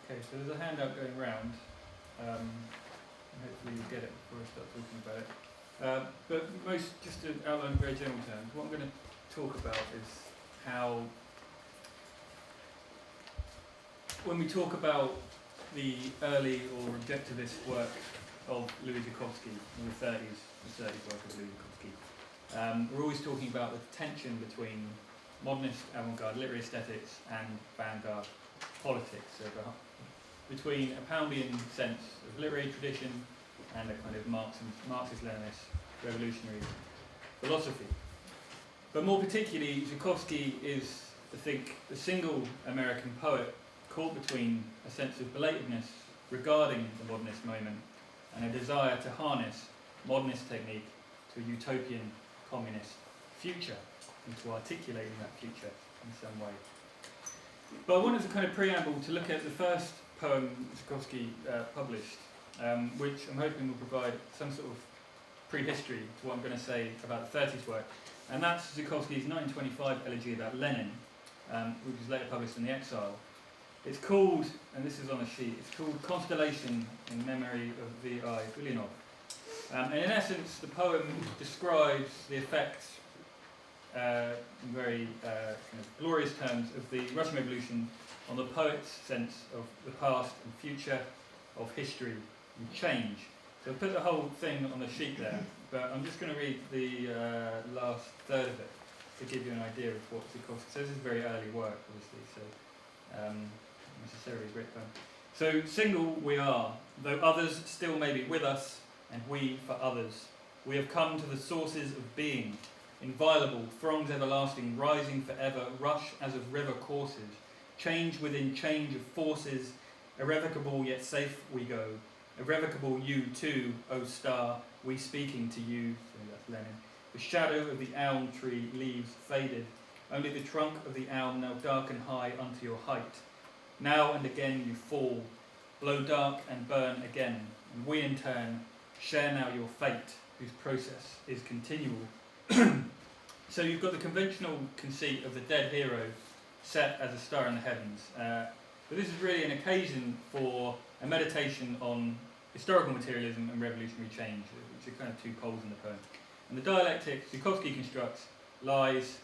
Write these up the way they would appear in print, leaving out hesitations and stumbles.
Okay, so there's a handout going round. Hopefully you'll get it before I start talking about it. But just to outline in very general terms, what I'm going to talk about is how, when we talk about the early or objectivist work of Louis Zukofsky in the 30s work of Louis Zukofsky, we're always talking about the tension between modernist avant-garde literary aesthetics and vanguard politics, so between a Poundian sense of literary tradition and a kind of Marxist-Leninist revolutionary philosophy. But more particularly, Zukofsky is, I think, the single American poet caught between a sense of belatedness regarding the modernist moment and a desire to harness modernist technique to a utopian communist future and to articulating that future in some way. But I wanted as a kind of preamble to look at the first poem Zukofsky published, which I'm hoping will provide some sort of prehistory to what I'm going to say about the 30s work. And that's Zukofsky's 1925 elegy about Lenin, which was later published in The Exile. It's called, and this is on a sheet, it's called Constellation in Memory of V.I. Ulyanov. And in essence, the poem describes the effects, in very kind of glorious terms, of the Russian Revolution on the poet's sense of the past and future, of history and change. So I'll put the whole thing on the sheet there, but I'm just going to read the last third of it to give you an idea of what Zukofsky. So this is very early work, obviously, so necessarily a great poem. So single we are, though others still may be with us, and we for others. We have come to the sources of being, inviolable, throngs everlasting, rising forever, rush as of river courses, change within change of forces, irrevocable yet safe we go. Irrevocable you too, O star, we speaking to you, so that's Lenin. The shadow of the elm tree leaves faded, only the trunk of the elm now dark and high unto your height. Now and again you fall, blow dark and burn again, and we in turn share now your fate, whose process is continual. So you've got the conventional conceit of the dead hero set as a star in the heavens. But this is really an occasion for a meditation on historical materialism and revolutionary change, which are kind of two poles in the poem. And the dialectic Zukofsky constructs lies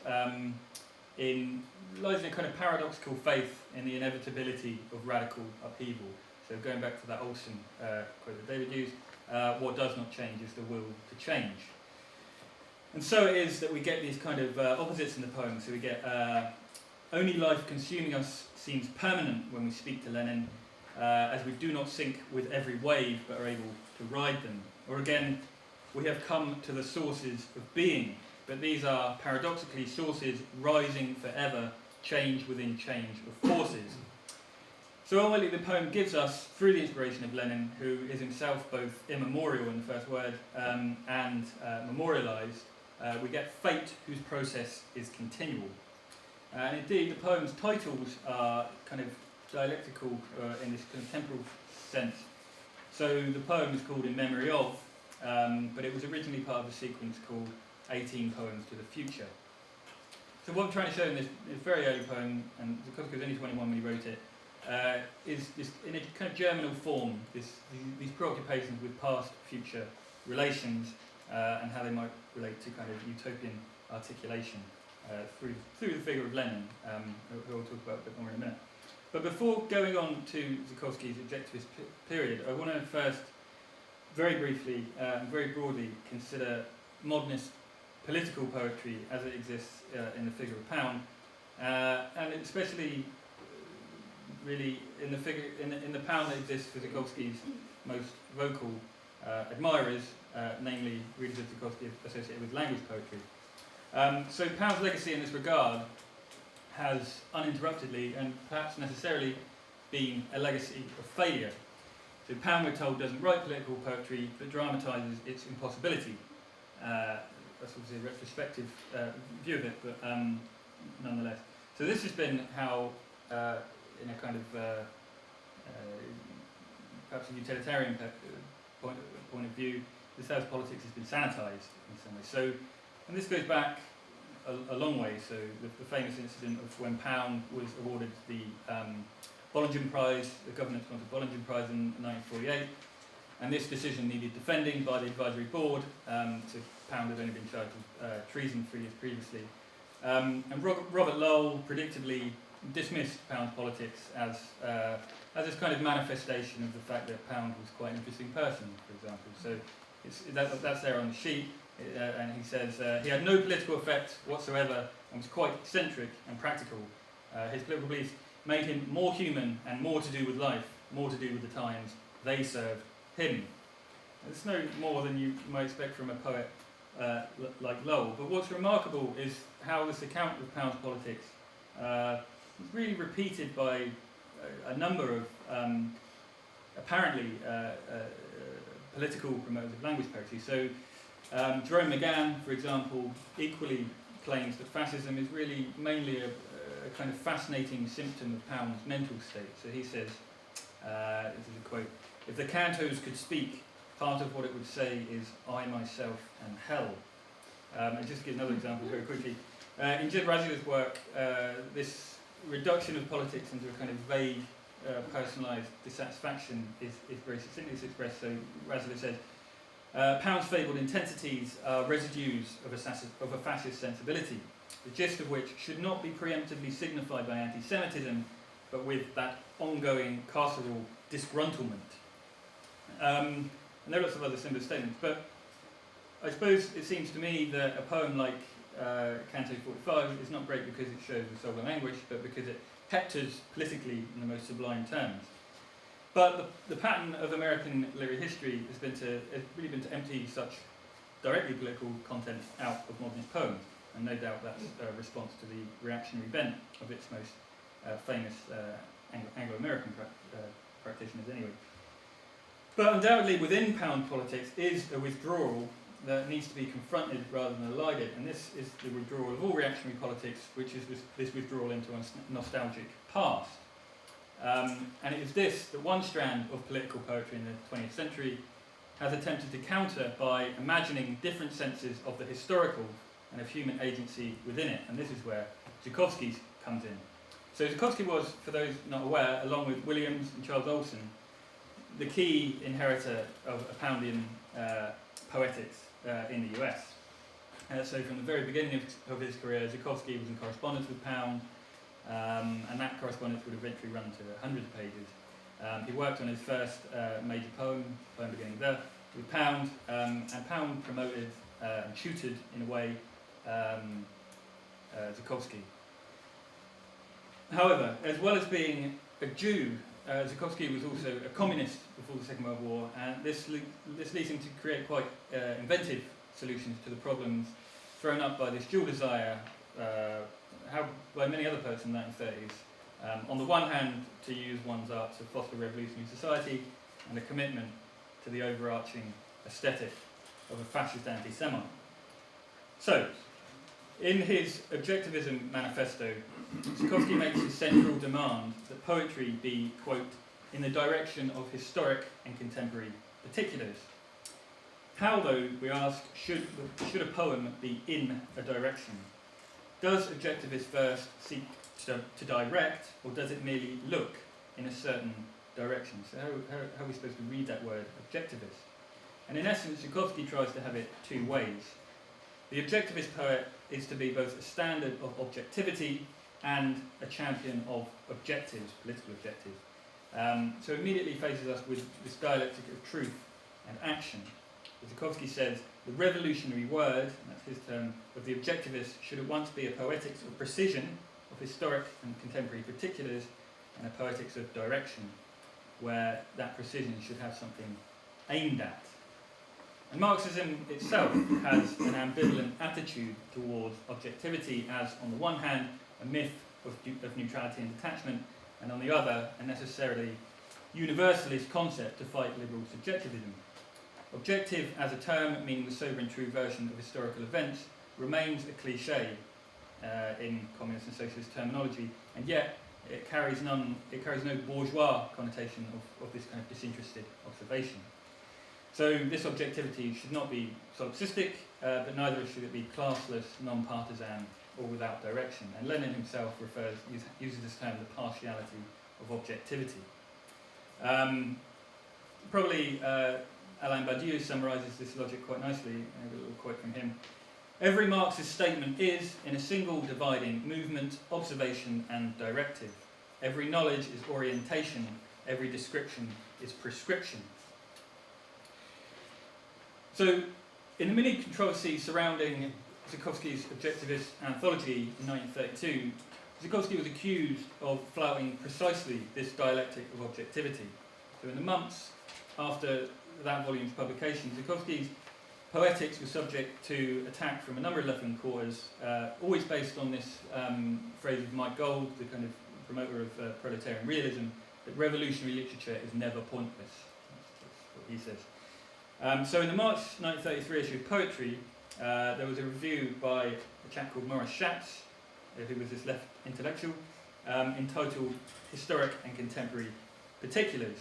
in a kind of paradoxical faith in the inevitability of radical upheaval. So going back to that Olson quote that David used, what does not change is the will to change. And so it is that we get these kind of opposites in the poem. So we get only life consuming us seems permanent when we speak to Lenin, as we do not sink with every wave but are able to ride them. Or again, we have come to the sources of being, but these are paradoxically sources rising forever, change within change of forces. So ultimately the poem gives us, through the inspiration of Lenin, who is himself both immemorial in the first word and memorialised, we get fate whose process is continual. And indeed the poem's titles are kind of dialectical in this kind of temporal sense. So the poem is called In Memory Of, but it was originally part of a sequence called 18 Poems to the Future. So what I'm trying to show in this very early poem, and Zukofsky was only 21 when he wrote it, is this, in a kind of germinal form, these preoccupations with past-future relations and how they might relate to kind of utopian articulation through the figure of Lenin, who I'll talk about a bit more in a minute. But before going on to Zukofsky's objectivist period, I want to first very briefly and very broadly consider modernist political poetry as it exists in the figure of Pound, and especially really in the figure in the Pound that exists for Zukofsky's most vocal admirers, namely readers of Zukofsky associated with language poetry. So Pound's legacy in this regard has uninterruptedly and perhaps necessarily been a legacy of failure. So Pound, we're told, doesn't write political poetry but dramatises its impossibility. That's obviously a retrospective view of it, but nonetheless. So this has been how, in a kind of perhaps a utilitarian point of view, this house politics has been sanitised in some way. So, and this goes back a long way. So the famous incident of when Pound was awarded the Bollingen Prize. The government sponsored Bollingen Prize in 1948, and this decision needed defending by the advisory board. So Pound had only been charged with treason 3 years previously. And Robert Lowell predictably dismissed Pound's politics as this kind of manifestation of the fact that Pound was quite an interesting person, for example. So that's there on the sheet, and he says he had no political effect whatsoever and was quite eccentric and practical. His political beliefs made him more human and more to do with life, more to do with the times they served him. It's no more than you might expect from a poet like Lowell, but what's remarkable is how this account of Pound's politics is really repeated by a number of apparently political promoters of language poetry. So Jerome McGann, for example, equally claims that fascism is really mainly a kind of fascinating symptom of Pound's mental state. So he says, this is a quote, "If the cantos could speak, part of what it would say is I, myself, and hell." And just to give another example very quickly, in Jed Razzier's work, this reduction of politics into a kind of vague, personalised dissatisfaction is very succinctly expressed. So Razzier says, Pound's fabled intensities are residues of a fascist sensibility, the gist of which should not be preemptively signified by anti-Semitism, but with that ongoing carceral disgruntlement. And there are lots of other similar statements, but I suppose it seems to me that a poem like Canto 45 is not great because it shows the soul and anguish, but because it hectors politically in the most sublime terms. But the pattern of American literary history has really been to empty such directly political content out of modernist poems, and no doubt that's a response to the reactionary bent of its most famous Anglo-American practitioners anyway. But undoubtedly within Pound politics is a withdrawal that needs to be confronted rather than elided, and this is the withdrawal of all reactionary politics, which is this withdrawal into a nostalgic past. And it is this that one strand of political poetry in the 20th century has attempted to counter by imagining different senses of the historical and of human agency within it, and this is where Zukofsky comes in. So Zukofsky was, for those not aware, along with Williams and Charles Olson, the key inheritor of a Poundian poetics in the US. So from the very beginning of his career, Zukofsky was in correspondence with Pound, and that correspondence would eventually run to hundreds of pages. He worked on his first major poem beginning there, with Pound, and Pound promoted and tutored, in a way, Zukofsky. However, as well as being a Jew, Zukofsky was also a communist before the Second World War, and this leads him to create quite inventive solutions to the problems thrown up by this dual desire, by many other poets in the 1930s. On the one hand, to use one's art to foster revolutionary society, and a commitment to the overarching aesthetic of a fascist anti-Semite. So, in his Objectivism manifesto, Zukofsky makes his central demand that poetry be, quote, in the direction of historic and contemporary particulars. How, though, we ask, should a poem be in a direction? Does objectivist verse seek to direct, or does it merely look in a certain direction? So how are we supposed to read that word, objectivist? And in essence, Zukofsky tries to have it two ways. The objectivist poet is to be both a standard of objectivity and a champion of objectives, political objectives. So immediately faces us with this dialectic of truth and action. As Zukofsky says, the revolutionary word, and that's his term, of the objectivist should at once be a poetics of precision, of historic and contemporary particulars, and a poetics of direction, where that precision should have something aimed at. And Marxism itself has an ambivalent attitude towards objectivity as, on the one hand, a myth of neutrality and detachment, and on the other, a necessarily universalist concept to fight liberal subjectivism. Objective as a term, meaning the sober and true version of historical events, remains a cliché in communist and socialist terminology, and yet it carries no bourgeois connotation of this kind of disinterested observation. So this objectivity should not be solipsistic, but neither should it be classless, non-partisan, or without direction. And Lenin himself uses this term, the partiality of objectivity. Probably Alain Badiou summarises this logic quite nicely. I have a little quote from him. Every Marxist statement is, in a single dividing movement, observation and directive. Every knowledge is orientation, every description is prescription. So, in the mini controversy surrounding Zukofsky's Objectivist anthology in 1932, Zukofsky was accused of flouting precisely this dialectic of objectivity. So in the months after that volume's publication, Zukofsky's Poetics was subject to attack from a number of left-wing quarters, always based on this phrase of Mike Gold, the kind of promoter of proletarian realism, that revolutionary literature is never pointless. That's what he says. So in the March 1933 issue of Poetry, there was a review by a chap called Maurice Schatz, who was this left intellectual, entitled Historic and Contemporary Particulars.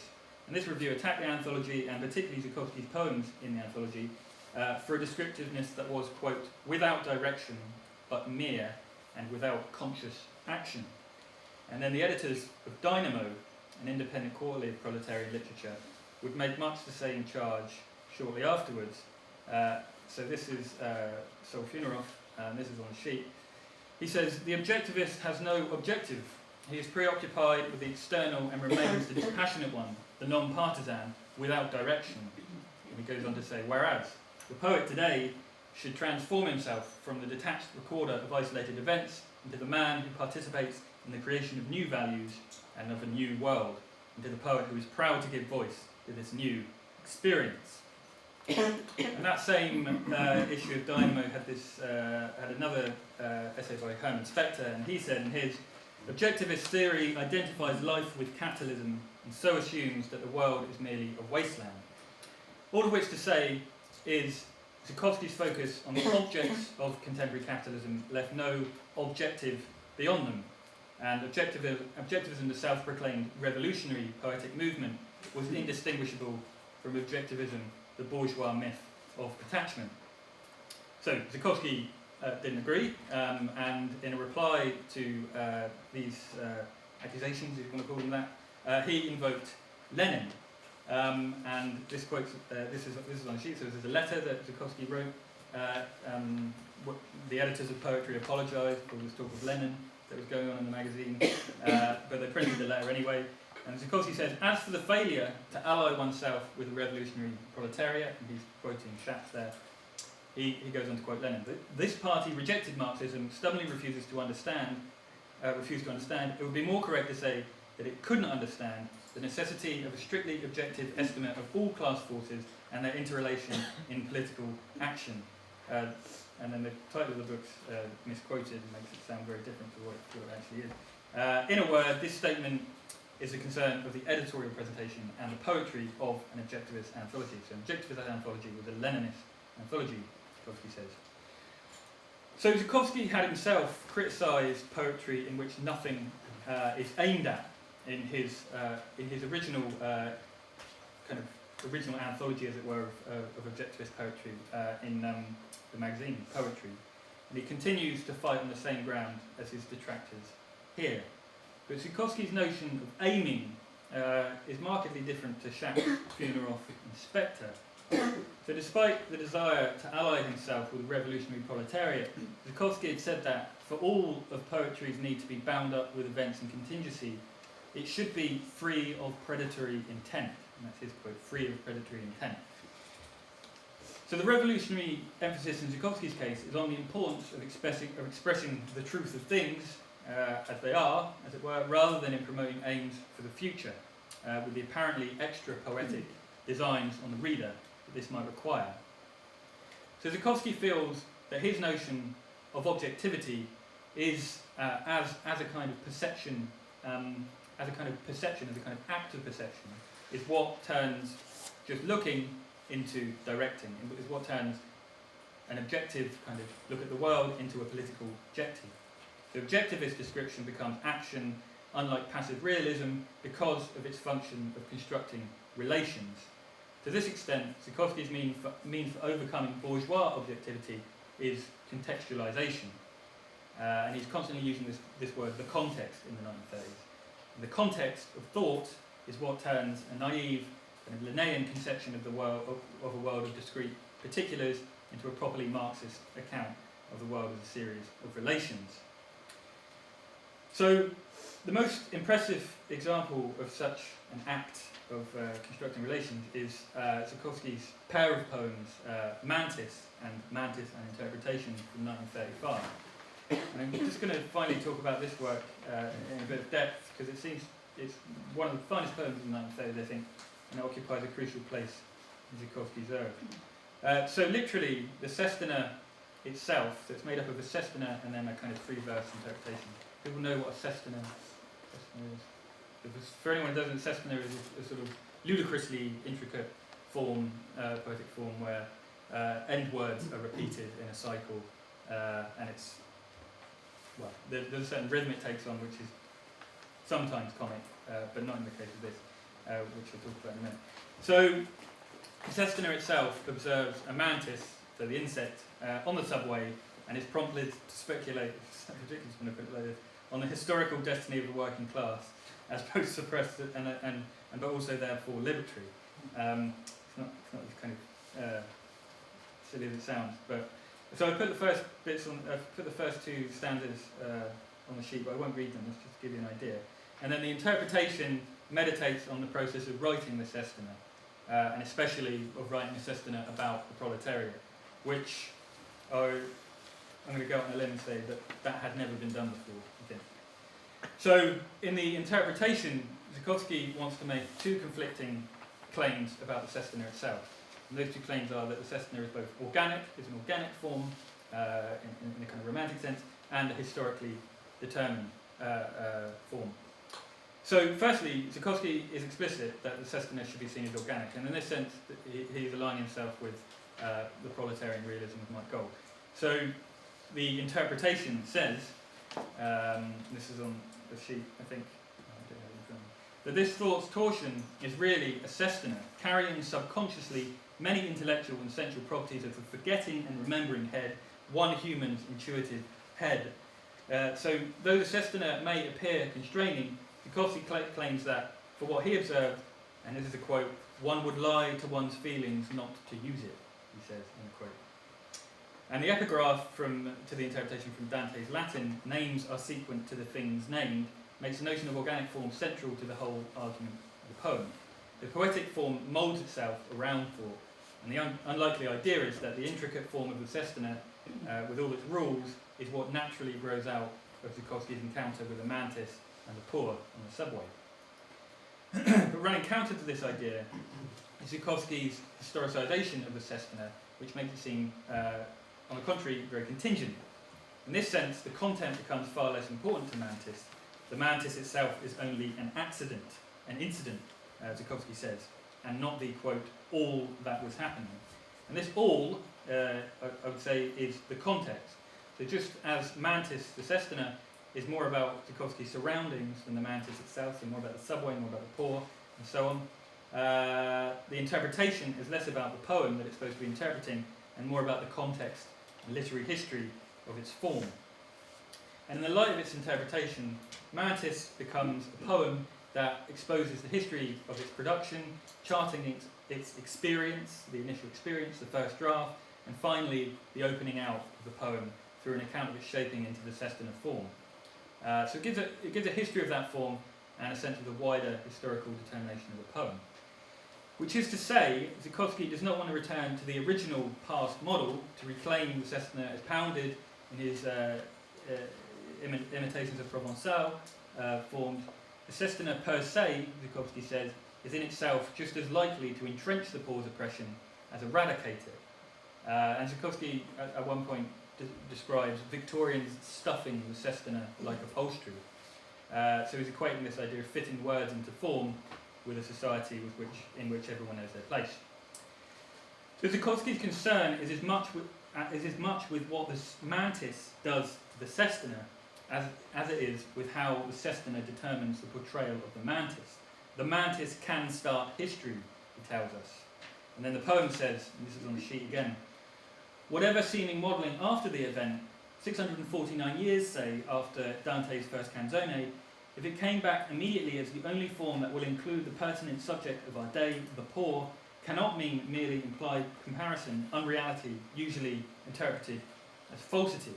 And this review attacked the anthology, and particularly Zukofsky's poems in the anthology, for a descriptiveness that was, quote, without direction, but mere, and without conscious action. And then the editors of Dynamo, an independent quarterly of proletarian literature, would make much the same charge shortly afterwards. So this is Sol Funarov, and this is on a sheet. He says, the objectivist has no objective. He is preoccupied with the external and remains the dispassionate one, the non-partisan, without direction. And he goes on to say, whereas the poet today should transform himself from the detached recorder of isolated events into the man who participates in the creation of new values and of a new world, into the poet who is proud to give voice to this new experience. And that same issue of Dynamo had another essay by Herman Specter, and he said in his, objectivist theory identifies life with capitalism and so assumes that the world is merely a wasteland. All of which to say is Zukofsky's focus on the objects of contemporary capitalism left no objective beyond them. And objectivism, the self-proclaimed revolutionary poetic movement, was indistinguishable from objectivism, the bourgeois myth of attachment. So Zukofsky didn't agree, and in a reply to these accusations, if you want to call them that, he invoked Lenin. And this quotes, this is on a sheet, so this is a letter that Zukofsky wrote. The editors of Poetry apologised for this talk of Lenin that was going on in the magazine, but they printed the letter anyway. And Zukofsky says, as for the failure to ally oneself with the revolutionary proletariat, and he's quoting Schatz there, he goes on to quote Lenin. This party rejected Marxism, stubbornly refused to understand, it would be more correct to say that it could not understand the necessity of a strictly objective estimate of all class forces and their interrelation in political action. And then the title of the book's misquoted and makes it sound very different to what it actually is. In a word, this statement is a concern of the editorial presentation and the poetry of an objectivist anthology. So an objectivist anthology was a Leninist anthology, Zukofsky says. So Zukofsky had himself criticised poetry in which nothing is aimed at in his original original anthology, as it were, of objectivist poetry in the magazine Poetry. And he continues to fight on the same ground as his detractors here. But Zukofsky's notion of aiming is markedly different to Schatz, Funarov and Specter. So despite the desire to ally himself with the revolutionary proletariat, Zukofsky had said that for all of poetry's need to be bound up with events and contingency, it should be free of predatory intent. And that's his quote, free of predatory intent. So the revolutionary emphasis in Zukofsky's case is on the importance of expressing the truth of things as they are, as it were, rather than in promoting aims for the future, with the apparently extra poetic designs on the reader that this might require. So Zukofsky feels that his notion of objectivity is as a kind of perception, as a kind of act of perception, is what turns just looking into directing, is what turns an objective kind of look at the world into a political objective. The objectivist description becomes action, unlike passive realism, because of its function of constructing relations. To this extent, Zukofsky's means for overcoming bourgeois objectivity is contextualization. And he's constantly using this word, the context, in the 1930s. The context of thought is what turns a naive kind of Linnaean conception of the world of a world of discrete particulars into a properly Marxist account of the world as a series of relations. So the most impressive example of such an act of constructing relations is Zukofsky's pair of poems, Mantis and Interpretation from 1935. And I'm just going to finally talk about this work in a bit of depth, because it seems it's one of the finest poems in the 1930s, I think, and it occupies a crucial place in Zukofsky's oeuvre. So literally, the sestina itself, so it's made up of a sestina and then a kind of free-verse interpretation. People know what a sestina is. For anyone who doesn't, sestina is a sort of ludicrously intricate form, poetic form, where end words are repeated in a cycle, and it's, well, there's a certain rhythm it takes on, which is sometimes comic, but not in the case of this, which I'll talk about in a minute. So, the sestina itself observes a mantis, so the insect, on the subway, and is prompted to speculate, it's ridiculous when I put it like this, on the historical destiny of the working class, as both suppressed but also therefore liberatory. It's not as kind of silly as it sounds, but so I put the first bits on. I've put the first two stanzas on the sheet, but I won't read them. Let's just give you an idea. And then the interpretation meditates on the process of writing the sestina, and especially of writing a sestina about the proletariat, which I'm going to go out on a limb and say that had never been done before, I think. So, in the interpretation, Zukofsky wants to make two conflicting claims about the sestina itself. And those two claims are that the sestina is both organic, is an organic form in a kind of romantic sense, and a historically determined form. So, firstly, Zukofsky is explicit that the sestina should be seen as organic, and in this sense, he's aligning himself with the proletarian realism of Mike Gold. So, the interpretation says, this is on the sheet, I think, that this thought's torsion is really a sestina, carrying subconsciously many intellectual and essential properties of the forgetting and remembering head, one human's intuitive head. So, though the sestina may appear constraining, Zukofsky claims that, for what he observed, and this is a quote, one would lie to one's feelings not to use it, he says in the quote. And the epigraph to the interpretation from Dante's Latin, names are sequent to the things named, makes the notion of organic form central to the whole argument of the poem. The poetic form moulds itself around thought, and the unlikely idea is that the intricate form of the sestina, with all its rules, is what naturally grows out of Zukofsky's encounter with the mantis and the poor on the subway. But running counter to this idea is Zukofsky's historicisation of the sestina, which makes it seem, on the contrary, very contingent. In this sense, the content becomes far less important to mantis. The mantis itself is only an accident, an incident, Zukofsky says, and not the, quote, all that was happening. And this all, I would say, is the context. So just as mantis, the sestina, is more about Zukofsky's surroundings than the mantis itself, so more about the subway, more about the poor, and so on. The interpretation is less about the poem that it's supposed to be interpreting, and more about the context and literary history of its form. And in the light of its interpretation, Mantis becomes a poem that exposes the history of its production, charting its experience, the initial experience, the first draft, and finally the opening out of the poem through an account of its shaping into the sestina form. So it gives a history of that form and a sense of the wider historical determination of the poem. Which is to say, Zukofsky does not want to return to the original past model to reclaim the sestina as pounded in his imitations of Provençal forms. The sestina per se, Zukofsky says, is in itself just as likely to entrench the poor's oppression as eradicate it. And Zukofsky at one point describes Victorians stuffing the sestina like upholstery. So he's equating this idea of fitting words into form with a society in which everyone knows their place. So Zukofsky's concern is as much with what the mantis does to the sestina as it is with how the sestina determines the portrayal of the mantis. The mantis can start history, he tells us. And then the poem says, and this is on the sheet again, whatever seeming modelling after the event, 649 years, say, after Dante's first canzone, if it came back immediately as the only form that will include the pertinent subject of our day, the poor, cannot mean merely implied comparison, unreality, usually interpreted as falsity.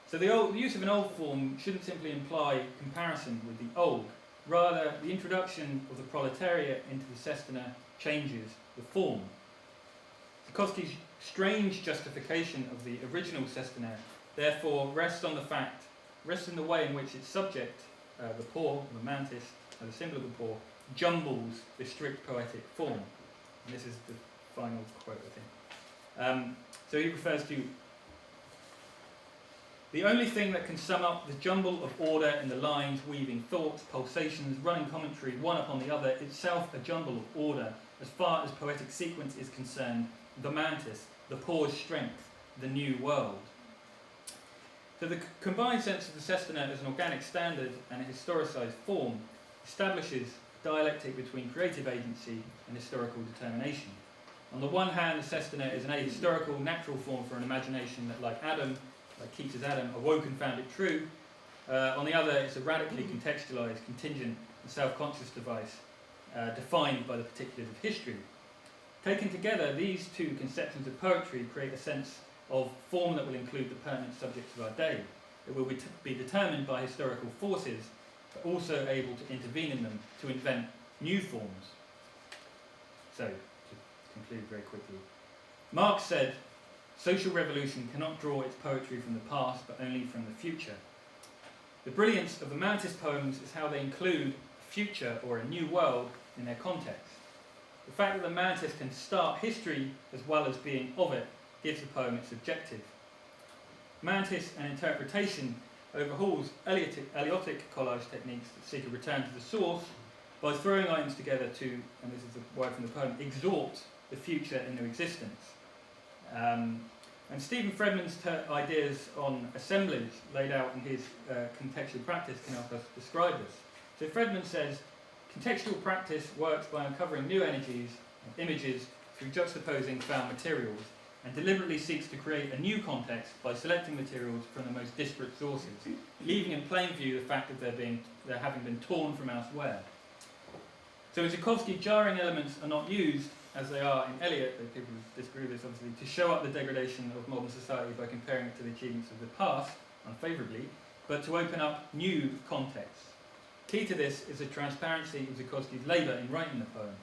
So the use of an old form shouldn't simply imply comparison with the old. Rather, the introduction of the proletariat into the sestina changes the form. Zukofsky's strange justification of the original sestina therefore rests in the way in which its subject, the poor, the mantis, the symbol of the poor, jumbles the strict poetic form. And this is the final quote, I think. So he refers to the only thing that can sum up the jumble of order in the lines, weaving thoughts, pulsations, running commentary, one upon the other, itself a jumble of order, as far as poetic sequence is concerned, the mantis, the poor's strength, the new world. So the combined sense of the sestina as an organic standard and a historicised form establishes dialectic between creative agency and historical determination. On the one hand, the sestina is an ahistorical, natural form for an imagination that, like Keats's Adam, awoke and found it true. On the other, it's a radically contextualised, contingent and self-conscious device defined by the particulars of history. Taken together, these two conceptions of poetry create a sense of form that will include the pertinent subjects of our day. It will be determined by historical forces, but also able to intervene in them to invent new forms. So, to conclude very quickly, Marx said, social revolution cannot draw its poetry from the past, but only from the future. The brilliance of the Mantis poems is how they include a future or a new world in their context. The fact that the Mantis can start history as well as being of it gives the poem its objective. Mantis and interpretation overhauls Eleotic collage techniques that seek a return to the source by throwing items together to, and this is the word from the poem, exhort the future into existence. And Stephen Fredman's ideas on assemblage laid out in his contextual practice can help us describe this. So Fredman says, contextual practice works by uncovering new energies and images through juxtaposing found materials, and deliberately seeks to create a new context by selecting materials from the most disparate sources, leaving in plain view the fact of their having been torn from elsewhere. So in Zukofsky, jarring elements are not used, as they are in Eliot, though people disagree with this obviously, to show up the degradation of modern society by comparing it to the achievements of the past, unfavourably, but to open up new contexts. Key to this is the transparency of Zukofsky's labour in writing the poem.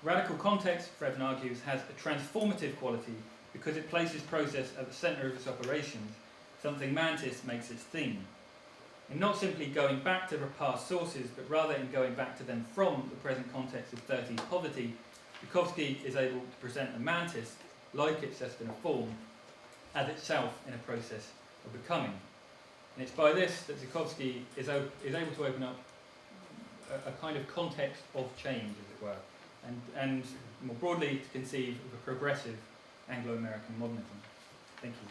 Radical context, Fredman argues, has a transformative quality because it places process at the centre of its operations, something Mantis makes its theme. In not simply going back to past sources, but rather in going back to them from the present context of 30s poverty, Zukofsky is able to present a Mantis, like its sestina form, as itself in a process of becoming. And it's by this that Zukofsky is able to open up a kind of context of change, as it were, and more broadly to conceive of a progressive Anglo-American modernism. Thank you.